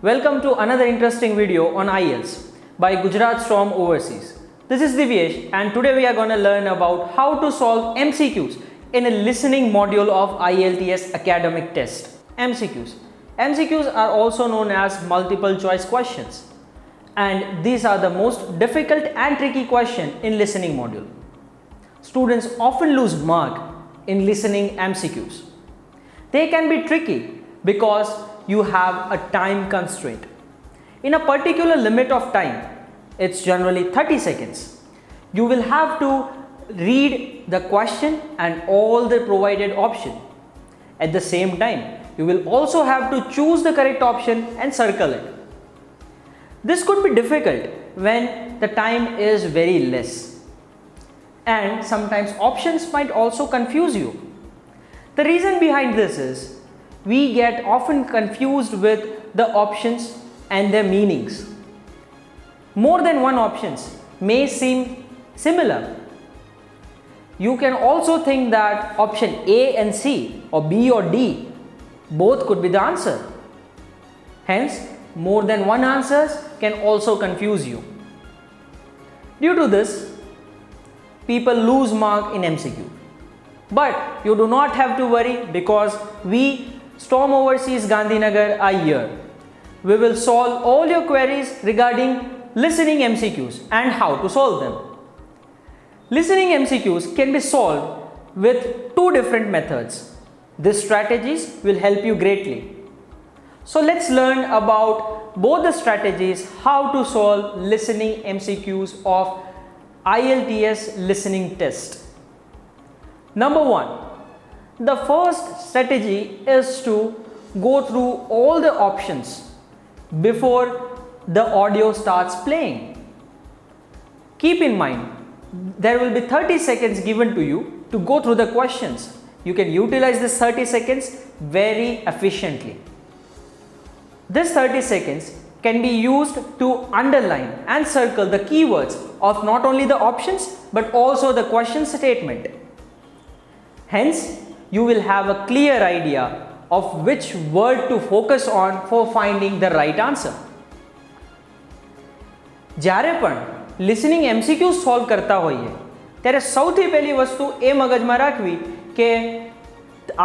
Welcome to another interesting video on IELTS by Gujarat Storm Overseas. This is Divyesh and today we are going to learn about how to solve MCQs in a listening module of IELTS academic test. MCQs. MCQs are also known as multiple choice questions and these are the most difficult and tricky question in listening module. Students often lose mark in listening MCQs. They can be tricky because you have a time constraint. In a particular limit of time, it's generally 30 seconds. You will have to read the question and all the provided option. At the same time, you will also have to choose the correct option and circle it. This could be difficult when the time is very less. And sometimes options might also confuse you. The reason behind this is we get often confused with the options and their meanings. More than one options may seem similar. You can also think that option A and C or B or D both could be the answer. Hence, more than one answers can also confuse you. Due to this, people lose mark in MCQ. But you do not have to worry because we Storm Overseas Gandhinagar are here. We will solve all your queries regarding listening MCQs and how to solve them. Listening MCQs can be solved with two different methods. These strategies will help you greatly. So let's learn about both the strategies how to solve listening MCQs of IELTS listening test. Number one, the first strategy is to go through all the options before the audio starts playing. Keep in mind, there will be 30 seconds given to you to go through the questions. You can utilize this 30 seconds very efficiently. This 30 seconds can be used to underline and circle the keywords of not only the options but also the question statement. Hence, you will have a clear idea of which word to focus on for finding the right answer. જ્યારે પણ listening MCQ solve કરતા હોઈએ ત્યારે સૌથી પહેલી વસ્તુ એ મગજમાં રાખવી કે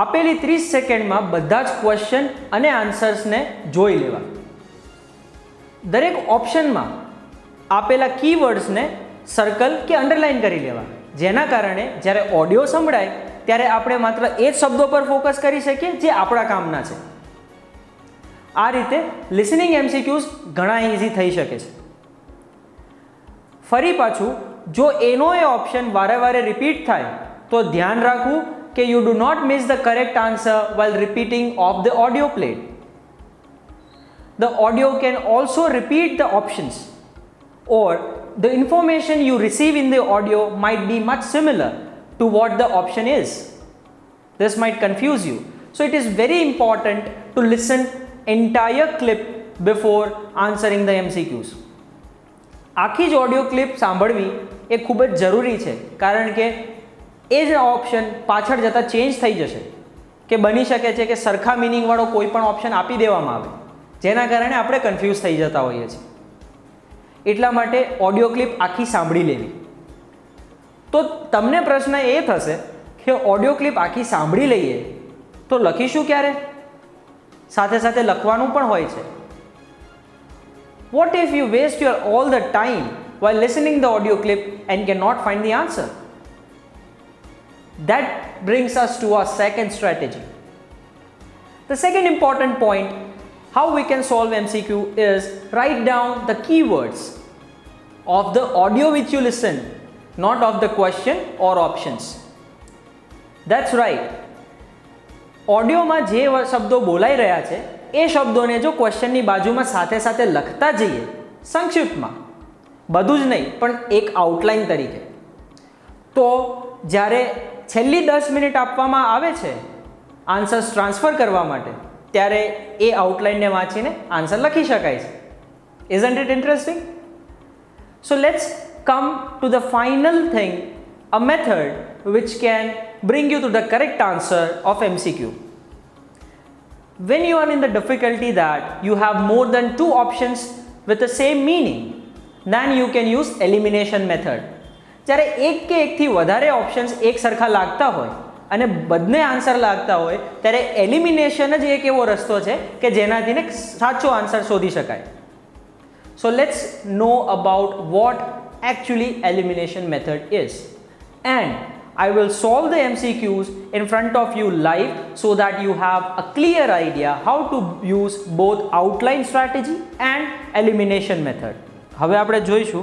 આપેલી 30 સેકન્ડમાં બધા જ ક્વેશ્ચન અને આન્સર્સને જોઈ લેવા. દરેક ઓપ્શનમાં આપેલા કીવર્ડ્સને સર્કલ કે અંડરલાઇન કરી લેવા, જેના કારણે જ્યારે ઓડિયો સંભળાય ત્યારે આપણે માત્ર એ જ શબ્દો પર ફોકસ કરી શકીએ જે આપણા કામના છે. આ રીતે લિસનિંગ MCQs ઘણા ઇઝી થઈ શકે છે. ફરી પાછું જો એનો એ ઓપ્શન વારે વારે રિપીટ થાય તો ધ્યાન રાખવું કે you do not miss the correct answer while repeating of the audio played. The audio can also repeat the options or the information you receive in the audio might be much similar to what the option is. This might confuse you. So it is very important to listen entire clip before answering the MCQs. આખી જ audio clip સાંભળવી એ ખૂબ જ જરૂરી છે કારણ કે એ જ ઓપ્શન પાછળ જતાં ચેન્જ થઈ જશે કે બની શકે છે કે સરખા મિનિંગવાળો કોઈ પણ ઓપ્શન આપી દેવામાં આવે જેના કારણે આપણે કન્ફ્યુઝ થઈ જતા હોઈએ છીએ. એટલા માટે ઓડિયો ક્લિપ આખી સાંભળી લેવી. તો તમને પ્રશ્ન એ થશે કે ઓડિયો ક્લિપ આખી સાંભળી લઈએ તો લખીશું ક્યારે? સાથે સાથે લખવાનું પણ હોય છે. What if you waste your all the time while listening the audio clip and cannot find the answer? That brings us to our second strategy. The second important point how we can solve MCQ is write down the keywords of the audio which you listen, not of the question or options. That's right. ઓડિયોમાં જે શબ્દો બોલાઈ રહ્યા છે એ શબ્દોને જો ક્વેશ્ચનની બાજુમાં સાથે સાથે લખતા જઈએ સંક્ષિપ્તમાં, બધું જ નહીં પણ એક આઉટલાઇન તરીકે, તો જ્યારે છેલ્લી 10 મિનિટ આપવામાં આવે છે આન્સર્સ ટ્રાન્સફર કરવા માટે ત્યારે એ આઉટલાઇનને વાંચીને આન્સર લખી શકાય છે. Isn't it interesting? So let's come to the final thing, a method which can bring you to the correct answer of MCQ. When you are in the difficulty that you have more than 2 options with the same meaning, then you can use elimination method. જ્યારે એક કે એકથી વધારે options એક સરખા લાગતા હોય અને બંને આન્સર લાગતા હોય ત્યારે એલિમિનેશન જ એક એવો રસ્તો છે કે જેનાથી ને સાચો આન્સર શોધી શકાય. So let's know about what actually elimination method is, and I will solve the MCQs in front of you live so that you have a clear idea how to use both outline strategy and elimination method. હવે આપણે જોઈશું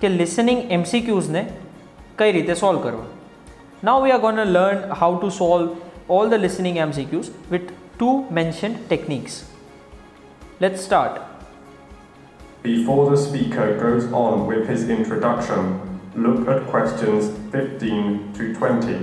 કે listening MCQs ને કઈ રીતે solve કરવા. Now we are going to learn how to solve all the listening MCQs with 2 mentioned techniques. Let's start. Before the speaker goes on with his introduction, look at questions 15 to 20.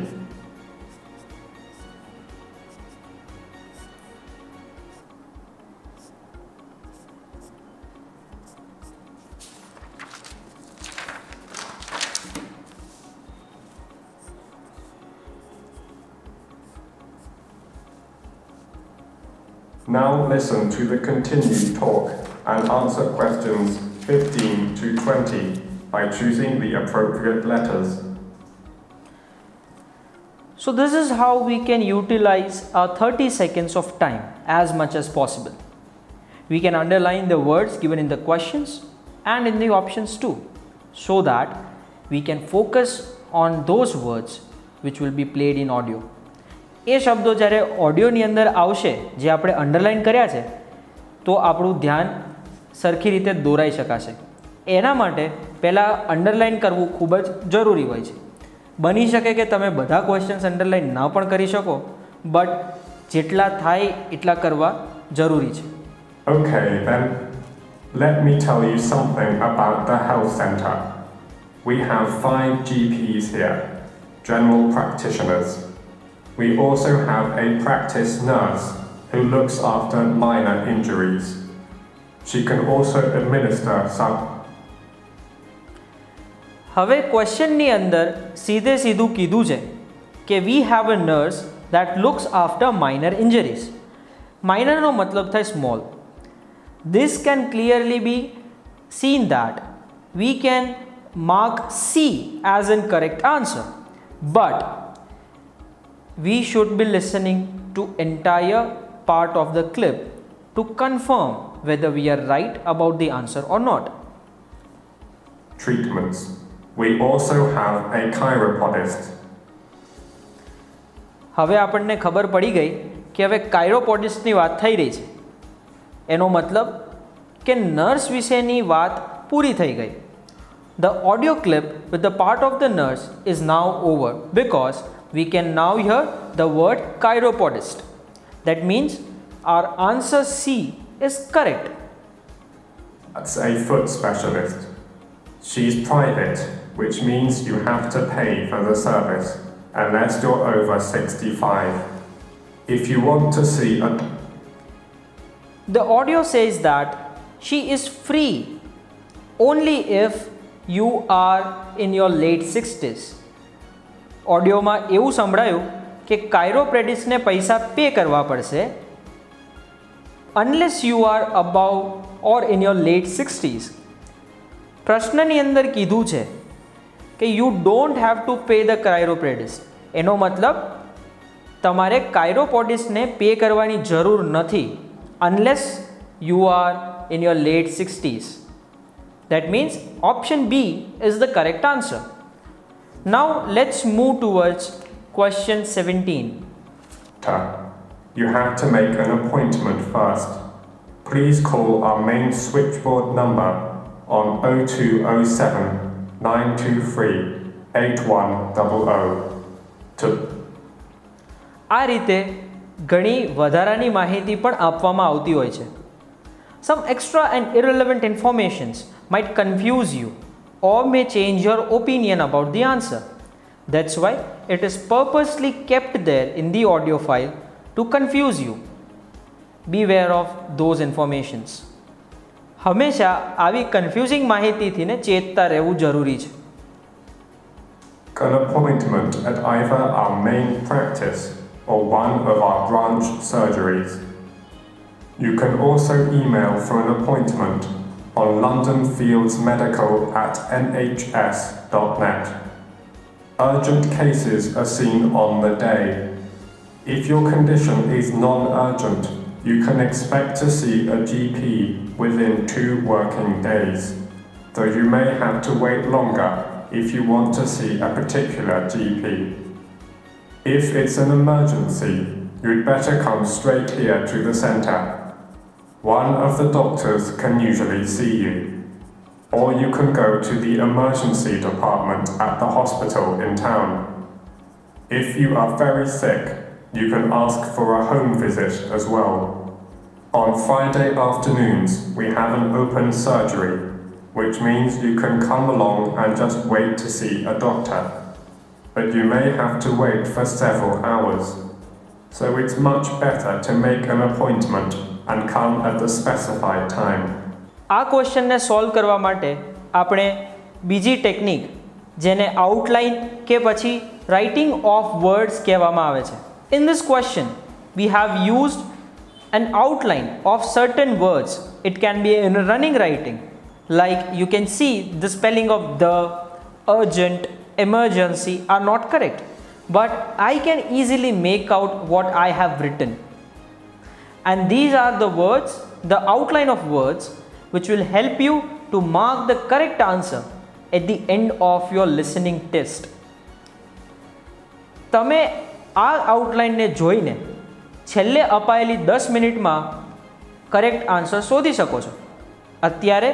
Now listen to the continued talk and answer questions 15 to 20 by choosing the appropriate letters. So this is how we can utilize our 30 seconds of time as much as possible. We can underline the words given in the questions and in the options too, so that we can focus on those words which will be played in audio. એ શબ્દો જ્યારે ઓડિયોની અંદર આવશે જે આપણે underline કર્યા છે તો આપણું ધ્યાન સરખી રીતે દોરાઈ શકાશે. એના માટે પહેલાં અંડરલાઇન કરવું ખૂબ જ જરૂરી હોય છે. બની શકે કે તમે બધા ક્વેશ્ચન્સ અંડરલાઇન ન પણ કરી શકો, બટ જેટલા થાય એટલા કરવા જરૂરી છે. Okay, then let me tell you something about the health centre. We have 5 GPs here, general practitioners. We also have a practice nurse who looks after minor injuries. She can also administer some. હવે ક્વેશ્ચનની અંદર સીધે સીધું કીધું છે કે we have a nurse that looks after minor injuries. Minor નો મતલબ થાય small. This can clearly be seen that we can mark C as in correct answer, but we should be listening to entire part of the clip to confirm whether we are right about the answer or not. Treatments. We also have a chiropodist. હવે આપણને ખબર પડી ગઈ કે હવે કાયરોપોડિસ્ટની વાત થઈ રહી છે. એનો મતલબ કે નર્સ વિશેની વાત પૂરી થઈ ગઈ. The audio clip with the part of the nurse is now over because we can now hear the word chiropodist. That means our answer C is correct. That's a foot specialist. She's private, which means you have to pay for the service unless you're over 65. If you want to see a... The audio says that she is free only if you are in your late 60s. ઓડિયોમાં એવું સંભળાયું કે કાયરોપ્રેટિસ્ટને પૈસા pay કરવા પડશે unless you are above or in your late 60s. પ્રશ્નની અંદર કીધું છે કે you don't have to pay the chiropractic. એનો મતલબ તમારે કાયરોપોડિસ્ટને પે કરવાની જરૂર નથી unless you are in your late 60s. That means option B is the correct answer. Now let's move towards question 17. You have to make an appointment first. Please call our main switchboard number on 0207 923 8100 to... આ રીતે ઘણી વધારાની માહિતી પણ આપવામાં આવતી હોય છે. Some extra and irrelevant informations might confuse you or may change your opinion about the answer. That's why it is purposely kept there in the audio file to confuse you. Beware of those informations. હંમેશા આવી confusing માહિતીથી ને ચેતતા રહેવું જરૂરી છે. An appointment at either our main practice or one of our branch surgeries. You can also email for an appointment on londonfieldsmedical@nhs.net. Urgent cases are seen on the day. If your condition is non-urgent, you can expect to see a GP within 2 working days, though you may have to wait longer if you want to see a particular GP. If it's an emergency, you'd better come straight here to the centre. One of the doctors can usually see you, or you can go to the emergency department at the hospital in town. If you are very sick, you can ask for a home visit as well. On Friday afternoons, we have an open surgery, which means you can come along and just wait to see a doctor. But you may have to wait for several hours. So it's much better to make an appointment and come at the specified time. આ ક્વેશ્ચનને solve કરવા માટે આપણે બીજી technique જેને outline કે પછી writing of words કહેવામાં આવે છે. In this question, we have used an outline of certain words. It can be in running writing. Like you can see the spelling of the, urgent, emergency are not correct. But I can easily make out what I have written. And these are the words, the outline of words, which will help you to mark the correct answer at the end of your listening test. તમે આ આઉટલાઇનને જોઈને છેલ્લે અપાયેલી 10 મિનિટમાં correct answer શોધી શકો છો. અત્યારે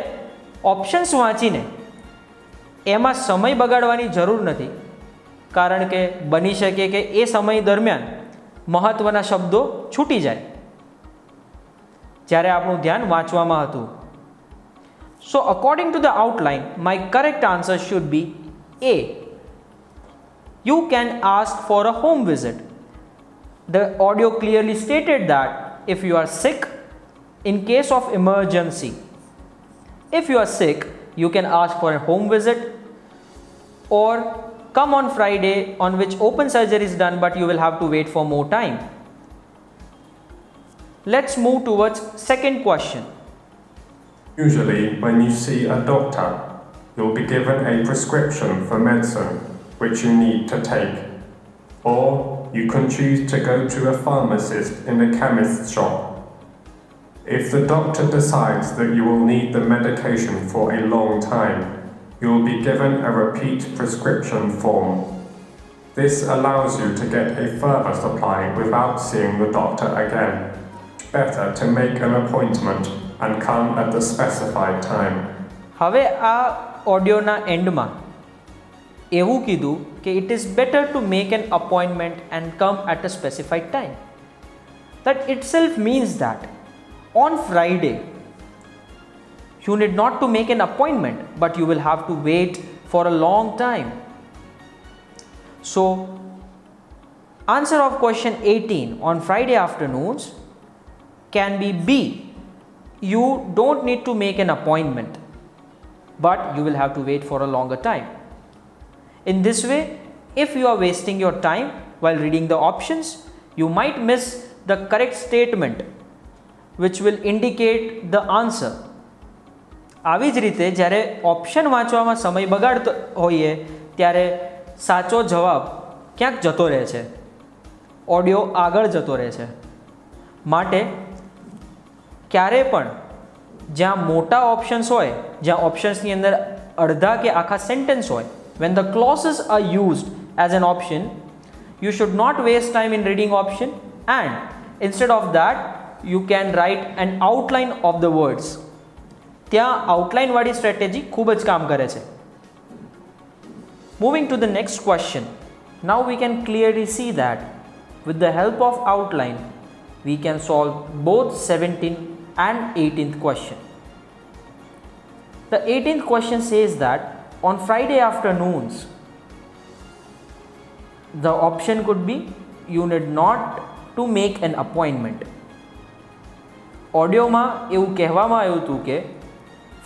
ઓપ્શન્સ વાંચીને એમાં સમય બગાડવાની જરૂર નથી, કારણ કે બની શકે કે એ સમય દરમિયાન મહત્ત્વના શબ્દો છૂટી જાય જ્યારે આપણું ધ્યાન વાંચવામાં હતું. So according to the outline, my correct answer should be A. You can ask for a home visit. The audio clearly stated that if you are sick, in case of emergency, if you are sick, you can ask for a home visit, or come on Friday on which open surgery is done, but you will have to wait for more time. Let's move towards second question. Usually, when you see a doctor, you'll be given a prescription for medicine which you need to take. Or you can choose to go to a pharmacist in a chemist's shop. If the doctor decides that you will need the medication for a long time, you will be given a repeat prescription form. This allows you to get a further supply without seeing the doctor again. It's better to make an appointment and come at the specified time. હવે આ ઓડિયોના એન્ડમાં એવું કીધું કે it is better to make an appointment and come at a specified time. That itself means that on Friday you need not to make an appointment, but you will have to wait for a long time. So answer of question 18 on Friday afternoons can be B. You don't need to make an appointment, but you will have to wait for a longer time. In this way, if you are wasting your time while reading the options, you might miss the correct statement which will indicate the answer. આવી જ રીતે જ્યારે option વાંચવામાં સમય બગાડતો હોઈએ ત્યારે સાચો જવાબ ક્યાંક જતો રહે છે, ઓડિયો આગળ જતો રહે છે. માટે ક્યારે પણ જ્યાં મોટા ઓપ્શન્સ હોય, જ્યાં ઓપ્શન્સની અંદર અડધા કે આખા સેન્ટેન્સ હોય, when the clauses are used as an option, you should not waste time in reading option, and instead of that you can write an outline of the words. ત્યાં આઉટલાઇન વાળી strategy ખૂબ જ કામ કરે છે. Moving to the next question. Now we can clearly see that with the help of outline we can solve both 17th and 18th question. The 18th question says that on Friday afternoons, the option could be you need not to make an appointment. ઓડિયોમાં એવું કહેવામાં આવ્યું હતું કે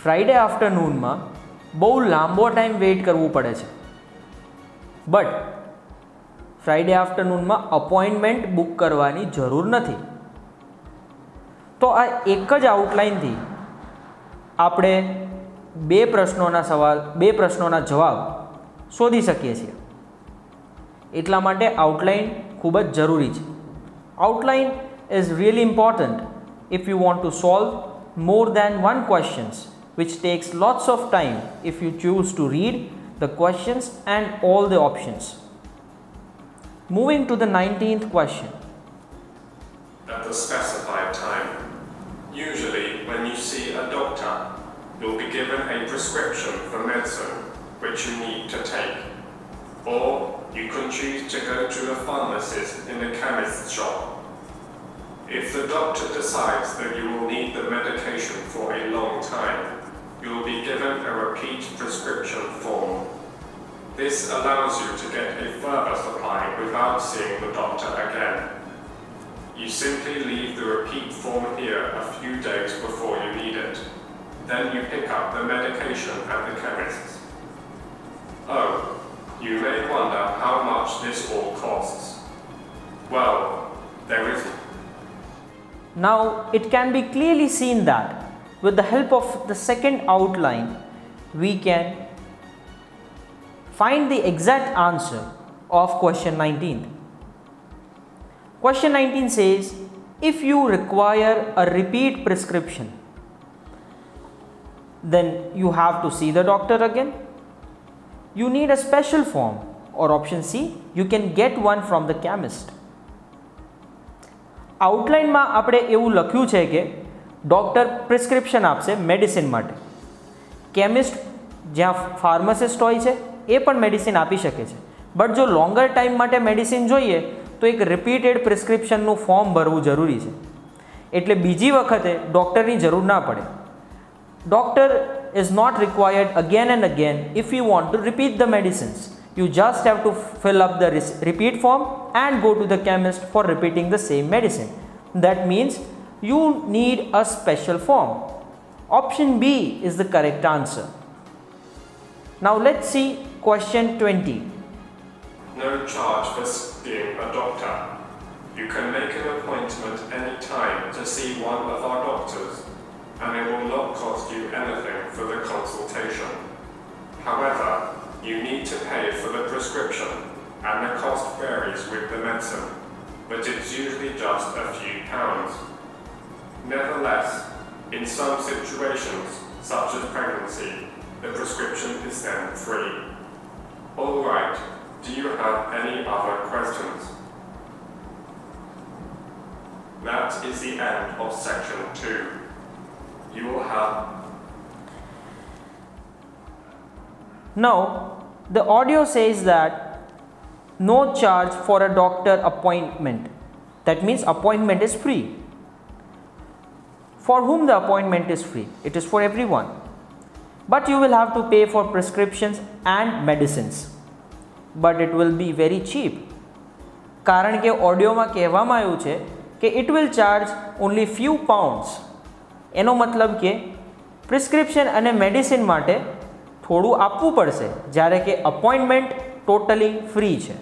Friday આફ્ટરનૂનમાં બહુ લાંબો time weight કરવું પડે છે, બટ ફ્રાઈડે આફ્ટરનૂનમાં અપોઇન્ટમેન્ટ બુક કરવાની જરૂર નથી. તો આ એક જ આઉટલાઇનથી આપણે બે પ્રશ્નોના જવાબ શોધી શકીએ છીએ. એટલા માટે આઉટલાઇન ખૂબ જ જરૂરી છે. Outline is really important if you want to solve more than one questions, which takes lots of time if you choose to read the questions and all the options. Moving to the 19th question. At the specified time. Usually when you see a doctor, you'll be given a prescription for medicine which you need to take. Or you can choose to go to a pharmacist in a chemist's shop. If the doctor decides that you will need the medication for a long time, you will be given a repeat prescription form. This allows you to get a further supply without seeing the doctor again. You simply leave the repeat form here a few days before you need it. Then you pick up the medication at the chemist's. Oh, you may wonder how much this all costs. Well, there is... Now it can be clearly seen that with the help of the second outline we can find the exact answer of question 19. Question 19 says, if you require a repeat prescription, then you have to see the doctor again. You need a special form, or option C, you can get one from the chemist. આઉટલાઇનમાં આપણે એવું લખ્યું છે કે doctor prescription આપશે medicine માટે. Chemist જ્યાં pharmacist હોય છે એ પણ મેડિસિન આપી શકે છે. બટ જો લોંગર ટાઈમ માટે મેડિસિન જોઈએ તો એક રિપીટેડ પ્રિસ્ક્રિપ્શનનું ફોર્મ ભરવું જરૂરી છે. એટલે બીજી વખતે ડૉક્ટરની જરૂર ના પડે. Doctor is not required again and again if you want to repeat the medicines. You just have to fill up the repeat form and go to the chemist for repeating the same medicine. That means you need a special form. Option B is the correct answer. Now let's see question 20. No charge for seeing a doctor. You can make an appointment any time to see one of our doctors, and it will not cost you anything for the consultation. However, you need to pay for the prescription, and the cost varies with the medicine, but it's usually just a few pounds. Nevertheless, in some situations, such as pregnancy, the prescription is then free. Alright, do you have any other questions? That is the end of section 2. You will have... Now, the audio says that no charge for a doctor appointment. That means appointment is free. For whom the appointment is free? It is for everyone. But you will have to pay for prescriptions and medicines. But it will be very cheap. કારણ કે ઓડિયોમાં કહેવામાં આવ્યું છે કે it will charge only few pounds. એનો મતલબ કે prescription અને મેડિસિન માટે થોડું આપવું પડશે, જ્યારે કે અપોઇન્ટમેન્ટ ટોટલી ફ્રી છે.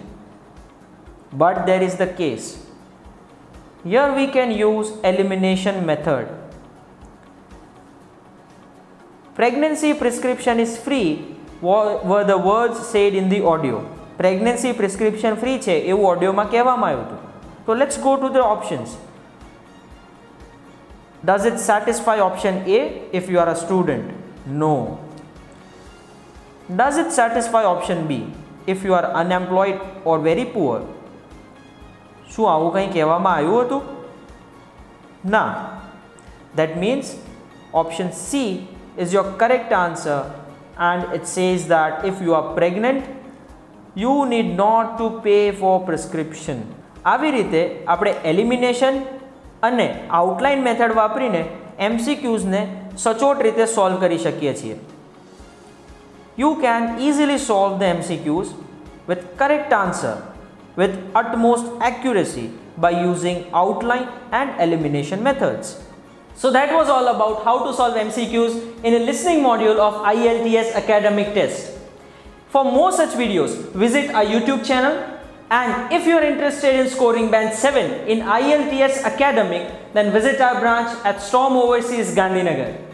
But there is the case. Here we can use elimination method. Pregnancy prescription is free were the words said in the audio. Pregnancy prescription free છે એવું ઓડિયોમાં કહેવામાં આવ્યું હતું. So let's go to the options. Does it satisfy option A if you are a student? No. Does it satisfy option B if you are unemployed or very poor? શું આવું કંઈ કહેવામાં આવ્યું હતું? ના. That means option C is your correct answer, and it says that if you are pregnant, you need not to pay for prescription. આવી રીતે આપણે એલિમિનેશન અને આઉટલાઇન મેથડ વાપરીને MCQ'sને સચોટ રીતે સોલ્વ કરી શકીએ છીએ. You can easily solve the MCQs with correct answer with utmost accuracy by using outline and elimination methods. So that was all about how to solve MCQs in a listening module of IELTS academic test. For more such videos, visit our YouTube channel And if you are interested in scoring band 7 in IELTS academic, then visit our branch at Storm Overseas, Gandhinagar.